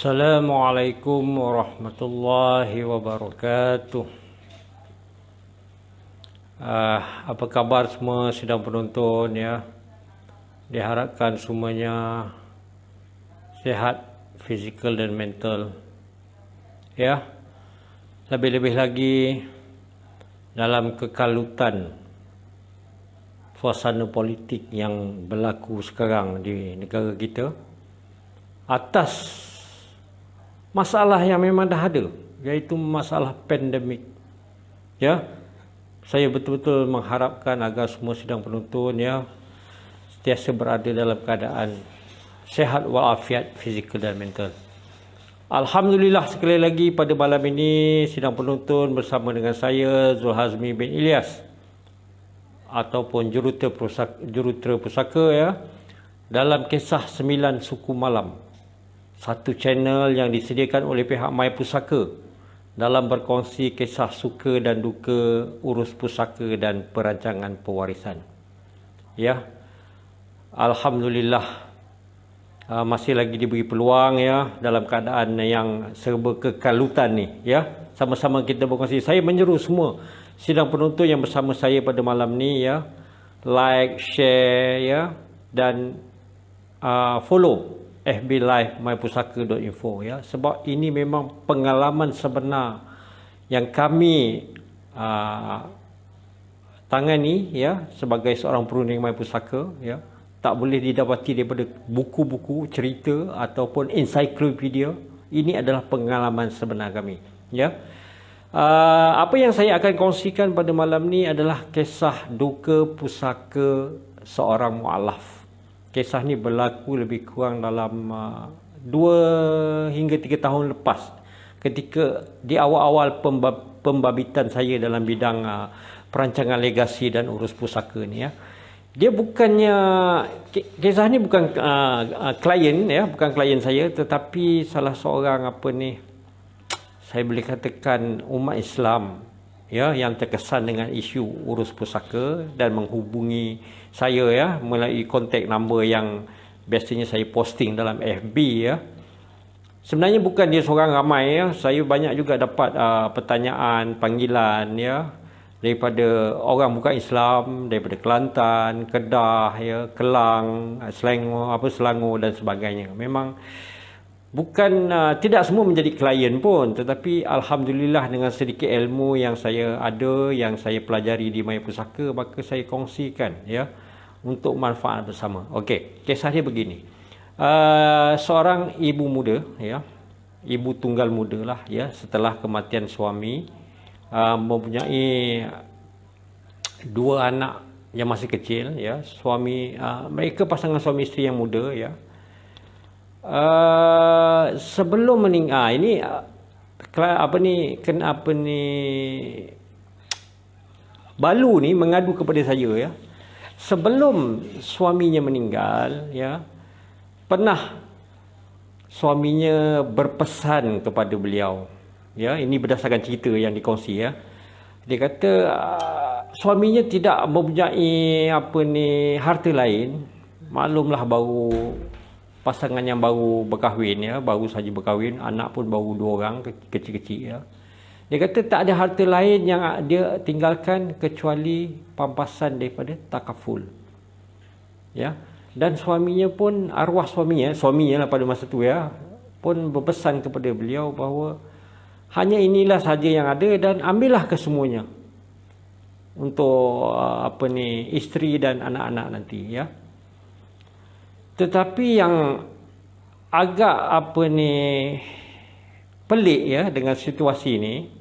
Assalamualaikum warahmatullahi wabarakatuh. Apa kabar semua sidang penonton ya? Diharapkan semuanya sehat fizikal dan mental. Ya. Lebih-lebih lagi dalam kekalutan suasana politik yang berlaku sekarang di negara kita atas masalah yang memang dah ada, iaitu masalah pandemik. Ya, saya betul-betul mengharapkan agar semua sidang penonton ya sentiasa berada dalam keadaan sehat walafiat fizikal dan mental. Alhamdulillah sekali lagi pada malam ini sidang penonton bersama dengan saya Zulhazmi bin Ilyas ataupun jurutera pusaka ya dalam kisah 9 suku malam. Satu channel yang disediakan oleh pihak My Pusaka dalam berkongsi kisah suka dan duka urus pusaka dan perancangan pewarisan. Ya, Alhamdulillah masih lagi diberi peluang ya dalam keadaan yang serba kekalutan ni ya. Sama-sama kita berkongsi. Saya menyeru semua sidang penonton yang bersama saya pada malam ni ya, like, share ya dan follow FB Live mypusaka.info ya, sebab ini memang pengalaman sebenar yang kami tangani ya sebagai seorang perunding My Pusaka ya. Tak boleh didapati daripada buku-buku cerita ataupun ensiklopedia. Ini adalah pengalaman sebenar kami ya. Apa yang saya akan kongsikan pada malam ni adalah kisah duka pusaka seorang mualaf. Kisah ni berlaku lebih kurang dalam 2 hingga 3 tahun lepas, ketika di awal-awal pembabitan saya dalam bidang perancangan legasi dan urus pusaka ni ya. Dia bukannya, kisah ni bukan klien ya, bukan klien saya, tetapi salah seorang saya boleh katakan umat Islam ya yang terkesan dengan isu urus pusaka dan menghubungi saya ya melalui kontak number yang biasanya saya posting dalam FB ya. Sebenarnya bukan dia seorang ramai ya, saya banyak juga dapat pertanyaan, panggilan ya daripada orang bukan Islam, daripada Kelantan, Kedah ya, Kelang, Selangor dan sebagainya. Memang bukan tidak semua menjadi klien pun, tetapi alhamdulillah dengan sedikit ilmu yang saya ada, yang saya pelajari di My Pusaka, maka saya kongsikan ya untuk manfaat bersama. Okey, kisah dia begini. Seorang ibu muda ya, ibu tunggal muda lah ya, setelah kematian suami, mempunyai 2 anak yang masih kecil ya. Suami mereka pasangan suami isteri yang muda ya. Sebelum meninggal ini Balu ni mengadu kepada saya ya. Sebelum suaminya meninggal ya, pernah suaminya berpesan kepada beliau ya, ini berdasarkan cerita yang dikongsi ya. Dia kata suaminya tidak mempunyai harta lain. Maklumlah baru pasangan yang baru berkahwin ya, baru saja berkahwin, anak pun baru 2 orang kecil-kecil ya. Dia kata tak ada harta lain yang dia tinggalkan kecuali pampasan daripada takaful. Ya. Dan suaminya pun, arwah suaminya lah pada masa tu ya, pun berpesan kepada beliau bahawa hanya inilah saja yang ada dan ambillah kesemuanya untuk isteri dan anak-anak nanti ya. Tetapi yang agak pelik ya dengan situasi ini,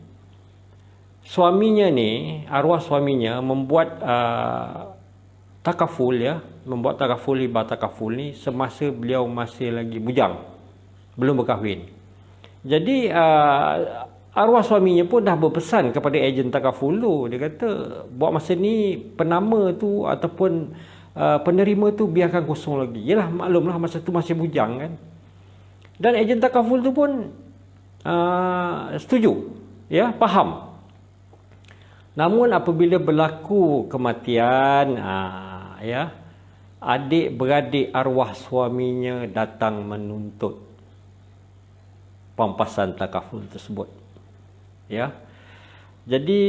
suaminya ni, arwah suaminya membuat takaful ya, membuat takaful, hibah takaful ni semasa beliau masih lagi bujang, belum berkahwin. Jadi arwah suaminya pun dah berpesan kepada ejen takaful tu. Dia kata buat masa ni penama tu ataupun penerima tu biarkan kosong lagi. Yalah, maklumlah masa tu masih bujang kan. Dan ejen takaful tu pun setuju ya, faham. Namun apabila berlaku kematian ya, adik-beradik arwah suaminya datang menuntut pampasan takaful tersebut. Ya. Jadi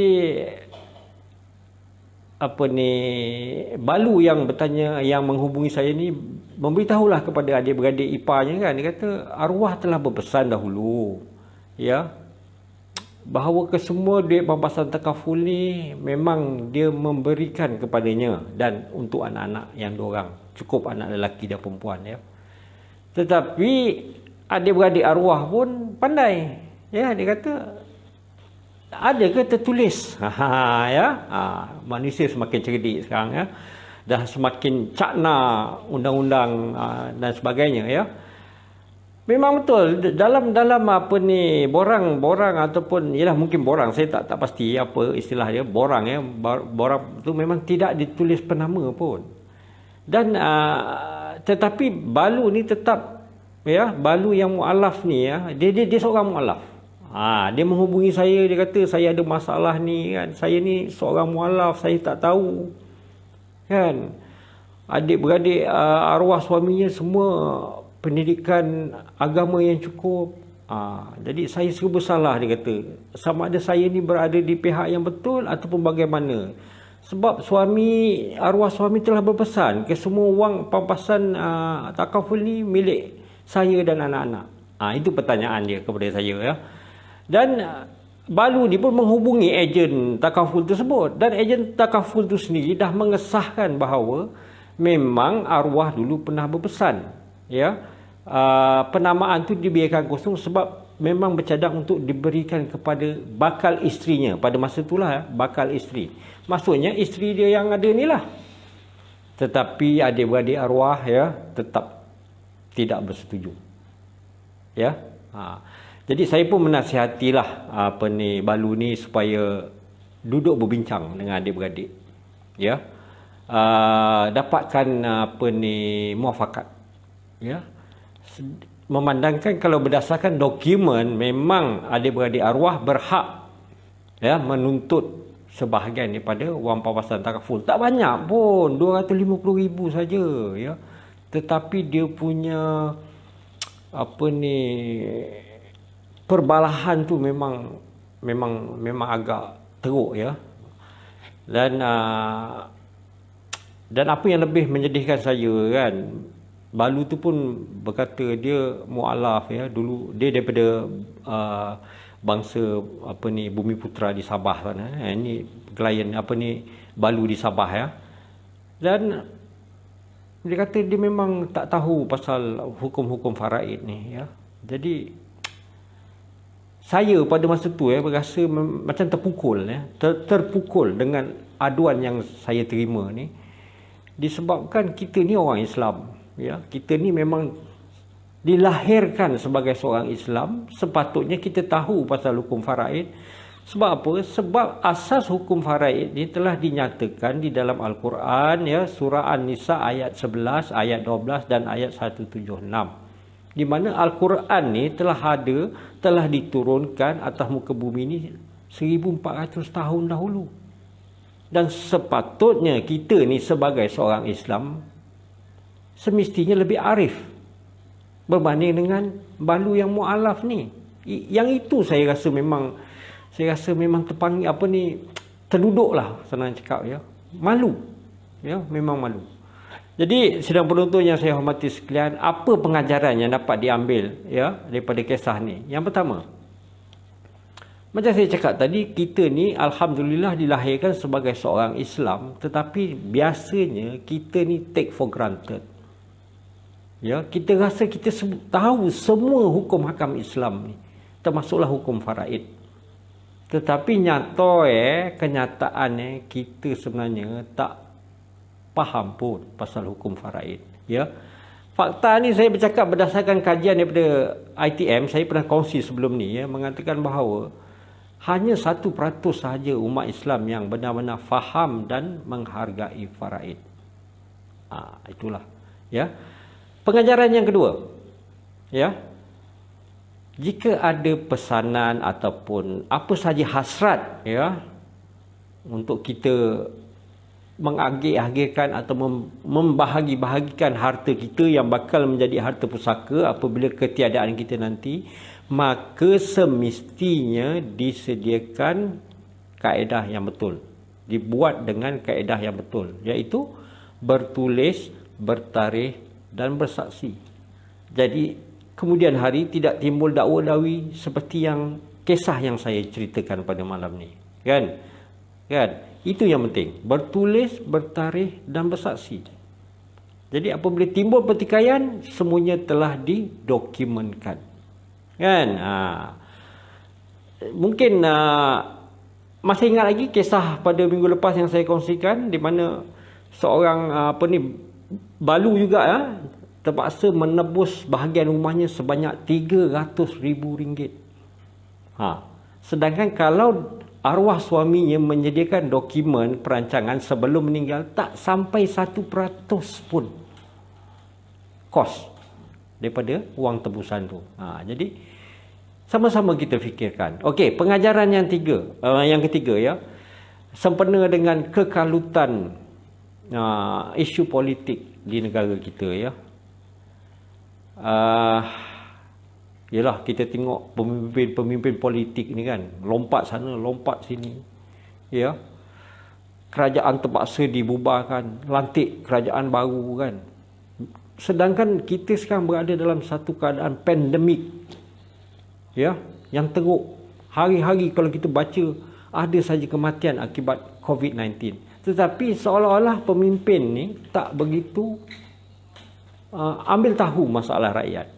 Balu yang bertanya, yang menghubungi saya ni, memberitahulah kepada adik-beradik iparnya kan, dia kata arwah telah berpesan dahulu, ya, bahawa kesemua duit pampasan takaful ni memang dia memberikan kepadanya dan untuk anak-anak yang diorang, cukup anak lelaki dan perempuan, ya. Tetapi adik-beradik arwah pun pandai, ya, dia kata ada ke tertulis? Ya, manusia semakin cerdik sekarang, ya, dah semakin cakna undang-undang dan sebagainya, ya. Memang betul dalam borang ataupun ialah mungkin borang, saya tak pasti apa istilah dia, borang, ya, borang tu memang tidak ditulis penama pun. Dan tetapi Balu ni tetap, ya, Balu yang mualaf ni, ya, dia seorang mualaf. Dia menghubungi saya, dia kata saya ada masalah ni kan, saya ni seorang mualaf, saya tak tahu kan, adik-beradik arwah suaminya semua pendidikan agama yang cukup, jadi saya serba salah, dia kata, sama ada saya ni berada di pihak yang betul ataupun bagaimana, sebab arwah suami telah berpesan ke semua wang pampasan takaful ni milik saya dan anak-anak. Itu pertanyaan dia kepada saya, ya. Dan Balu ni pun menghubungi ejen takaful tersebut, dan ejen takaful tu sendiri dah mengesahkan bahawa memang arwah dulu pernah berpesan, ya, penamaan tu dibiarkan kosong sebab memang bercadang untuk diberikan kepada bakal isterinya pada masa itulah, ya, bakal isteri, maksudnya isteri dia yang ada ni lah. Tetapi adik-beradik arwah, ya, tetap tidak bersetuju, ya. Jadi saya pun menasihatilah Balu ni supaya duduk berbincang dengan adik-beradik, ya, dapatkan muafakat, ya, memandangkan kalau berdasarkan dokumen memang adik-beradik arwah berhak, ya, menuntut sebahagian daripada wang pampasan takaful. Tak banyak pun, 250,000 saja, ya. Tetapi dia punya perbalahan tu memang agak teruk, ya. Dan apa yang lebih menyedihkan saya kan, Balu tu pun berkata dia mualaf, ya, dulu dia daripada bangsa Bumi Putra di Sabah sana, ini klien Balu di Sabah, ya. Dan dia kata dia memang tak tahu pasal hukum-hukum faraid ni, ya. Jadi saya pada masa tu, ya, berasa macam terpukul, ya, terpukul dengan aduan yang saya terima ni, disebabkan kita ni orang Islam, ya, kita ni memang dilahirkan sebagai seorang Islam, sepatutnya kita tahu pasal hukum faraid. Sebab apa? Sebab asas hukum faraid ni telah dinyatakan di dalam Al-Quran, ya, surah An-Nisa ayat 11, ayat 12 dan ayat 176. Di mana Al-Quran ni telah diturunkan atas muka bumi ni 1400 tahun dahulu. Dan sepatutnya kita ni sebagai seorang Islam semestinya lebih arif berbanding dengan Balu yang mualaf ni. Yang itu saya rasa memang terduduklah, senang cakap, ya. Malu. Ya, memang malu. Jadi sidang penonton yang saya hormati sekalian, apa pengajaran yang dapat diambil, ya, daripada kisah ni? Yang pertama, macam saya cakap tadi, kita ni alhamdulillah dilahirkan sebagai seorang Islam, tetapi biasanya kita ni take for granted. Ya, kita rasa kita tahu semua hukum hakam Islam ni, termasuklah hukum faraid. Tetapi kenyataan kita sebenarnya tak faham pun pasal hukum faraid, ya. Fakta ni saya bercakap berdasarkan kajian daripada ITM, saya pernah kongsi sebelum ni, ya, mengatakan bahawa hanya 1% sahaja umat Islam yang benar-benar faham dan menghargai faraid. Itulah, ya. Pengajaran yang kedua, ya. Jika ada pesanan ataupun apa saja hasrat, ya, untuk kita mengagih-agihkan atau membahagi-bahagikan harta kita yang bakal menjadi harta pusaka apabila ketiadaan kita nanti, maka semestinya disediakan kaedah yang betul, dibuat dengan kaedah yang betul, iaitu bertulis, bertarikh dan bersaksi. Jadi kemudian hari tidak timbul dakwa-dakwi seperti yang kisah yang saya ceritakan pada malam ni, kan? Itu yang penting, bertulis, bertarikh dan bersaksi. Jadi apabila timbul pertikaian, semuanya telah didokumentkan, kan? Mungkin masih ingat lagi kisah pada minggu lepas yang saya kongsikan, di mana seorang balu juga terpaksa menebus bahagian rumahnya sebanyak RM300,000. Sedangkan kalau arwah suaminya menyediakan dokumen perancangan sebelum meninggal, tak sampai 1% pun kos daripada wang tebusan tu. Jadi sama-sama kita fikirkan. Okey, pengajaran yang ketiga ya, sempena dengan kekalutan isu politik di negara kita ya. Yalah, kita tengok pemimpin politik ni kan, lompat sana, lompat sini. Ya. Kerajaan terpaksa dibubarkan, lantik kerajaan baru kan. Sedangkan kita sekarang berada dalam satu keadaan pandemik. Ya, yang teruk. Hari-hari kalau kita baca, ada saja kematian akibat COVID-19. Tetapi seolah-olah pemimpin ni tak begitu ambil tahu masalah rakyat.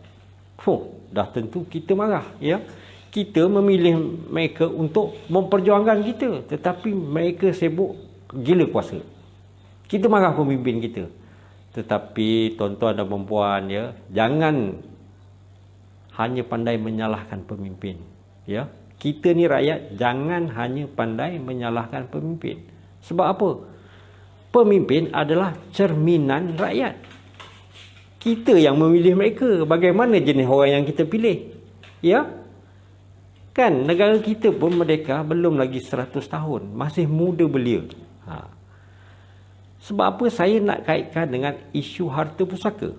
Dah tentu kita marah, ya. Kita memilih mereka untuk memperjuangkan kita, tetapi mereka sibuk gila kuasa. Kita marah pemimpin kita. Tetapi tuan-tuan dan puan ya, jangan hanya pandai menyalahkan pemimpin, ya. Kita ni rakyat, jangan hanya pandai menyalahkan pemimpin. Sebab apa? Pemimpin adalah cerminan rakyat. Kita yang memilih mereka. Bagaimana jenis orang yang kita pilih? Ya? Kan negara kita pun merdeka belum lagi 100 tahun, masih muda belia. Sebab apa saya nak kaitkan dengan isu harta pusaka?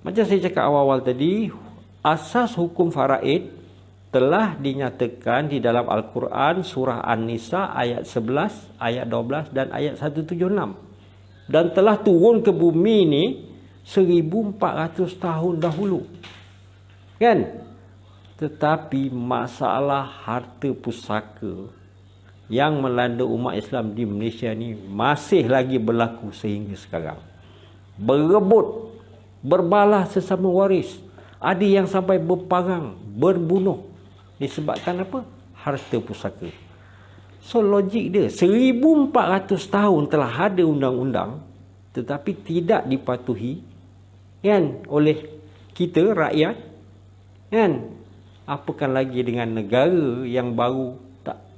Macam saya cakap awal-awal tadi, asas hukum faraid telah dinyatakan di dalam Al-Quran surah An-Nisa ayat 11, ayat 12 dan ayat 176. Dan telah turun ke bumi ini 1400 tahun dahulu. Kan? Tetapi masalah harta pusaka yang melanda umat Islam di Malaysia ni masih lagi berlaku sehingga sekarang. Berebut, berbalah sesama waris. Ada yang sampai berperang, berbunuh. Disebabkan apa? Harta pusaka. So logik dia, 1400 tahun telah ada undang-undang, tetapi tidak dipatuhi kan oleh kita rakyat, kan? Apakan lagi dengan negara yang baru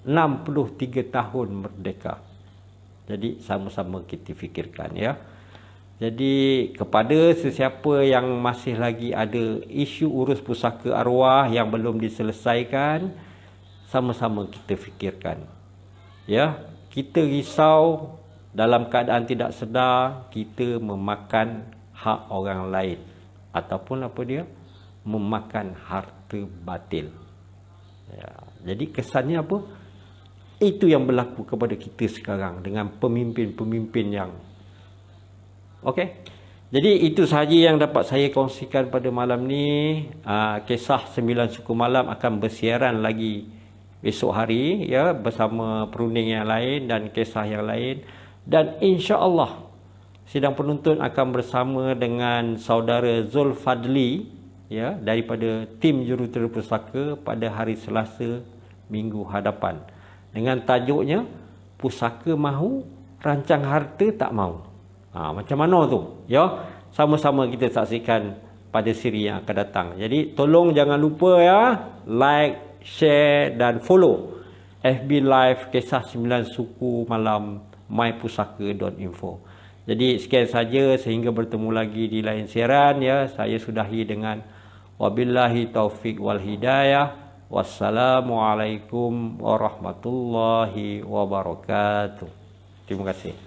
63 tahun merdeka. Jadi sama-sama kita fikirkan ya. Jadi kepada sesiapa yang masih lagi ada isu urus pusaka arwah yang belum diselesaikan, sama-sama kita fikirkan. Ya, kita risau dalam keadaan tidak sedar, kita memakan hak orang lain ataupun apa dia? Memakan harta batil. Ya, jadi kesannya apa? Itu yang berlaku kepada kita sekarang dengan pemimpin-pemimpin yang okey. Jadi itu sahaja yang dapat saya kongsikan pada malam ni. Kisah 9 suku malam akan bersiaran lagi esok hari ya, bersama perunding yang lain dan kisah yang lain, dan insya-Allah sidang penuntut akan bersama dengan saudara Zulfadli ya, daripada tim jurutera pusaka pada hari Selasa minggu hadapan, dengan tajuknya Pusaka Mahu, Rancang Harta Tak Mahu. Macam mana tu? Ya, sama-sama kita saksikan pada siri yang akan datang. Jadi tolong jangan lupa ya, like, share dan follow FB Live Kisah 9 Suku Malam mypusaka.info. Jadi sekian saja, sehingga bertemu lagi di lain siaran ya. Saya sudahi dengan wabillahi taufik wal hidayah. Wassalamualaikum warahmatullahi wabarakatuh. Terima kasih.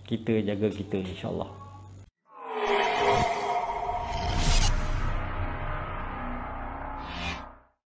Kita jaga kita insya-Allah.